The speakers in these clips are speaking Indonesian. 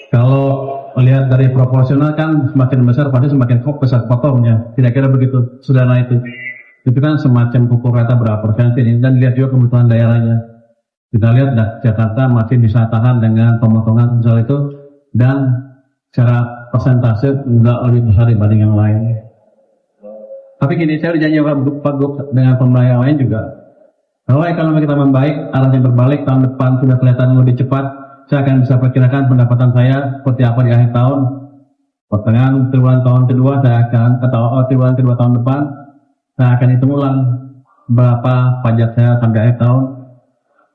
Kalau lihat dari proporsional kan semakin besar pasti semakin besar potongnya. Kira-kira begitu, Saudara itu. Itu kan semacam pukul rata berapa persen ini, dan lihat juga kebutuhan daerahnya. Kita lihat Jakarta masih bisa tahan dengan pemotongan misal itu, dan secara persentase enggak lebih besar dibanding yang lain. Tapi gini, saya janji Pak Gub dengan pemerintah yang lain juga. Kalau ekonomi kita membaik, arahnya berbalik, tahun depan sudah kelihatan lebih cepat, saya akan bisa perkirakan pendapatan saya seperti apa di akhir tahun. Pertengahan triwulan tahun kedua, saya akan, atau triwulan kedua tahun depan, saya akan hitung ulang berapa pajak saya sampai akhir tahun.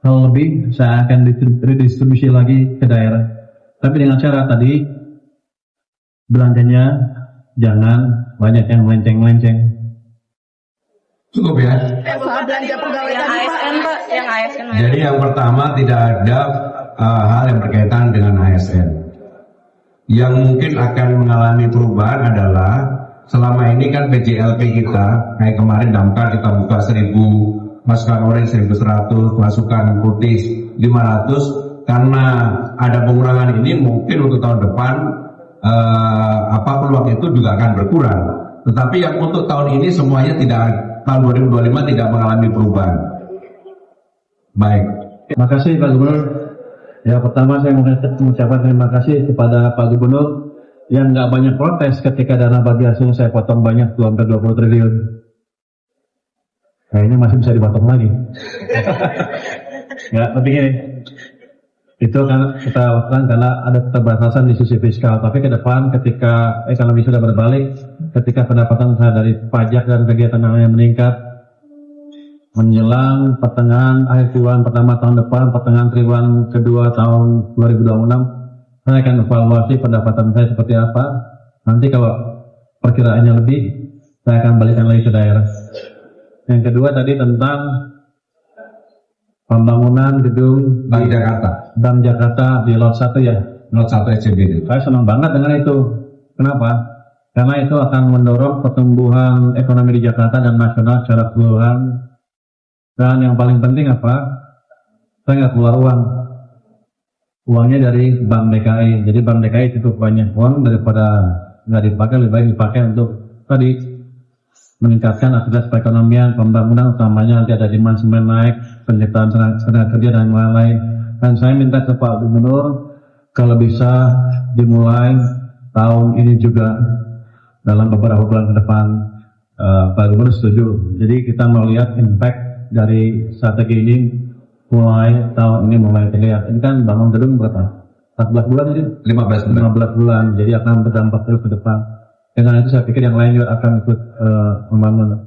Kalau lebih, saya akan redistribusi lagi ke daerah. Tapi dengan cara tadi, belanjanya jangan banyak yang melenceng-melenceng. Cukup ya. Soal belanja pegawai Yang tadi, Pak. ASN, Pak, yang ASN. Jadi yang pertama tidak ada hal yang berkaitan dengan ASN. Yang mungkin akan mengalami perubahan adalah selama ini kan PJLP kita, kayak kemarin Damkar kita buka 1000, masukan orange 1100, masukan putih 500, karena ada pengurangan ini mungkin untuk tahun depan peluang itu juga akan berkurang. Tetapi yang untuk tahun ini semuanya tahun 2025 tidak mengalami perubahan. Baik. Terima kasih Pak Gubernur. Ya, pertama saya mengucapkan terima kasih kepada Pak Gubernur yang nggak banyak protes ketika dana bagi hasil saya potong banyak, hampir 20 triliun. Kayaknya masih bisa dipotong lagi. Ya, tapi gini, itu kan kita lakukan karena ada keterbatasan di sisi fiskal. Tapi ke depan ketika ekonomi sudah berbalik, ketika pendapatan saya dari pajak dan kegiatan yang meningkat, menjelang pertengahan akhir triwulan pertama tahun depan, pertengahan triwulan kedua tahun 2026, saya akan evaluasi pendapatan saya seperti apa. Nanti kalau perkiraannya lebih, saya akan balikan lagi ke daerah. Yang kedua tadi tentang pembangunan gedung Bank Jakarta. Bank Jakarta di Lot 1 ya. Lot 1 SCBD. Saya senang banget dengan itu. Kenapa? Karena itu akan mendorong pertumbuhan ekonomi di Jakarta dan nasional secara keseluruhan. Dan yang paling penting apa? Saya nggak keluar uang. Uangnya dari Bank DKI. Jadi Bank DKI cukup banyak uang daripada nggak dipakai, lebih baik dipakai untuk tadi meningkatkan aktivitas perekonomian, pembangunan, utamanya nanti ada demand semen naik, penciptaan tenaga kerja dan lain-lain. Dan saya minta ke Pak Gubernur kalau bisa dimulai tahun ini juga dalam beberapa bulan ke depan. Pak Gubernur setuju. Jadi kita melihat impact dari strategi ini mulai tahun ini mulai terlihat. Ini kan bangun gedung berapa? 14 bulan jadi? 15 bulan. Jadi akan berdampak terus ke depan. Dengan itu saya pikir yang lain juga akan ikut membangun.